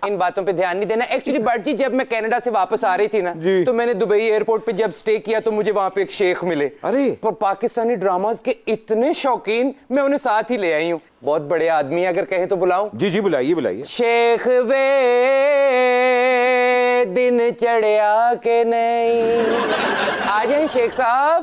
ان باتوں پہ دھیان نہیں دینا. ایکچولی بٹ جی جب میں کینیڈا سے واپس آ رہی تھی نا تو میں نے دبئی ایئرپورٹ پہ جب سٹے کیا تو مجھے وہاں پہ ایک شیخ ملے. پر پاکستانی ڈراماز کے اتنے شوقین, میں انہیں ساتھ ہی لے آئی ہوں. بہت بڑے آدمی اگر کہیں تو بلاؤں؟ جی جی بلائیے بلائیے. شیخ وے دن چڑھیا کہ نہیں, آ جائیں شیخ صاحب.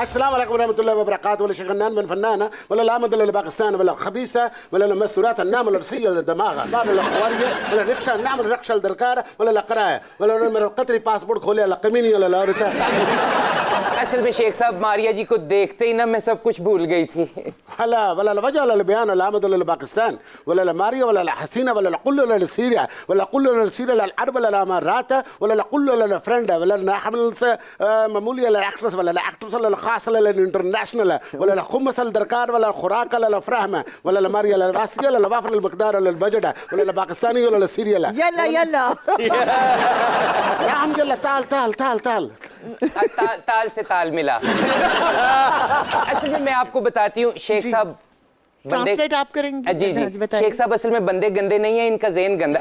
السلام علیکم ورحمۃ اللہ وبرکاتہ. ولا شغنان من فنانه ولا العمد ولا باكستان ولا الخبيثه ولا المستورات النعم ولا الرسيه ولا الدماغه ولا الخواريه ولا الركشه النعم ولا الركشه الدركاره ولا القرايه ولا من القطري پاسپورٹ کھولے ولا قميني ولا لورتا. اصل میں شیخ صاحب ماریا جی کو دیکھتے ہی نا میں سب کچھ بھول گئی تھی. هلا ولا الوجه ولا البيان ولا العمد ولا باكستان ولا الماريا ولا الحسينه ولا القل ولا السيريا ولا القل ولا السيريا ولا العرب ولا الامارات ولا القل ولا الفرندا ولا الحمل مموليه ولا الاكترس ولا الاكترس ولا الخاص ولا الانترناشونال ولا الخمس الدركار ولا الخراق ولا الفرهمه ولا الماريا ولا الراسيه ولا الوافر المقدار ولا البجده ولا الباكستاني ولا السيريا. يلا يلا يا عم يلا تعال تعال تعال تعال. تال سے تال ملا. اصل میں آپ کو بتاتی ہوں شیخ صاحب ٹرانسلیٹ آپ کریں گے؟ جی جی شیخ صاحب اصل میں بندے گندے نہیں ہیں, ان کا ذہن گندا.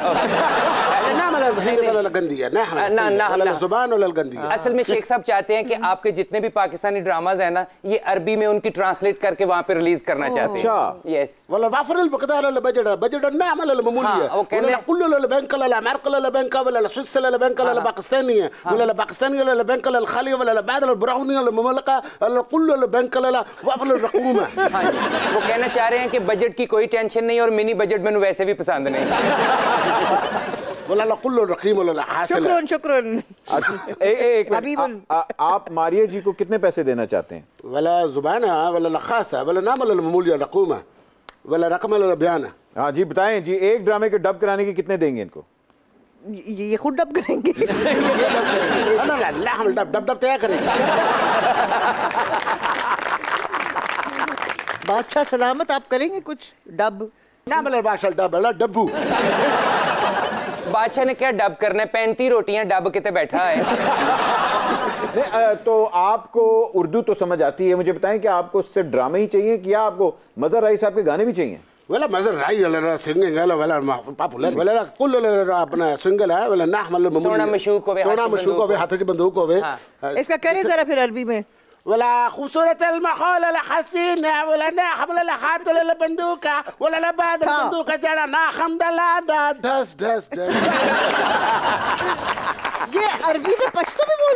اصل میں شیخ صاحب چاہتے ہیں کہ آپ کے جتنے بھی پاکستانی ڈراماز ہیں نا یہ عربی میں ان کی ٹرانسلیٹ کر کے وہاں پہ ریلیز کرنا چاہتے ہیں. یس ولا وافر المقدار ولا بجد بجد النعم ولا المموليه ولا كل ولا البنك ولا الامارات ولا البنك ولا السويس ولا البنك ولا الباكستانيه ولا الباكستاني ولا البنك ولا الخاليه ولا البعد البراوني ولا المملكه ولا كل البنك ولا وافر الرقومه. وہ کہنا چاہ رہے ہیں کہ بجٹ کی کوئی ٹینشن نہیں اور منی بجٹ میں ویسے بھی پسند نہیں. ولا كل الرقيم ولا حاصل. شکراً. آپ ماریا جی کو کتنے پیسے دینا چاہتے ہیں؟ ولا زبانه ولا الخاصه ولا نعم ولا المموليه الرقومه ولا رقم ولا بيانه. ہاں جی بتائیں جی, ایک ڈرامے کے ڈب کرانے کے کتنے دیں گے ان کو؟ یہ خود ڈب کریں گے؟ لا لا ہم ڈب ڈب ڈب تیار کریں. بادشاہ سلامت آپ کریں گے کچھ ڈب؟ نعم ولا باشا ڈب ولا ڈبو. بادشاہ نے کیا ڈب کرنا ہے, 35 روٹیاں ڈب کتے بیٹھا ہے. تو آپ کو اردو تو سمجھ آتی ہے, مجھے بتائیں کہ آپ کو صرف ڈرامے ہی چاہیے کہ یا آپ کو مظہر رائی صاحب کے گانے بھی چاہیے؟ ولا مظهر راي ولا سنجنگ ولا پاپولر ولا كل اپنا سنگل ہے ولا نحمل المموليه سونا مشوق ہوے, سونا مشوق ہوے, ہاتھ کی بندوق ہوے. اس کا کریں ذرا پھر عربی میں. ولا خوبصورت المخول الحسینہ ولا نحمل الحات ولا البندوقة ولا لبعد البندوقة جڑا نا حمدللہ دا دس دس دس. یہ عربی سے پشتو میں بول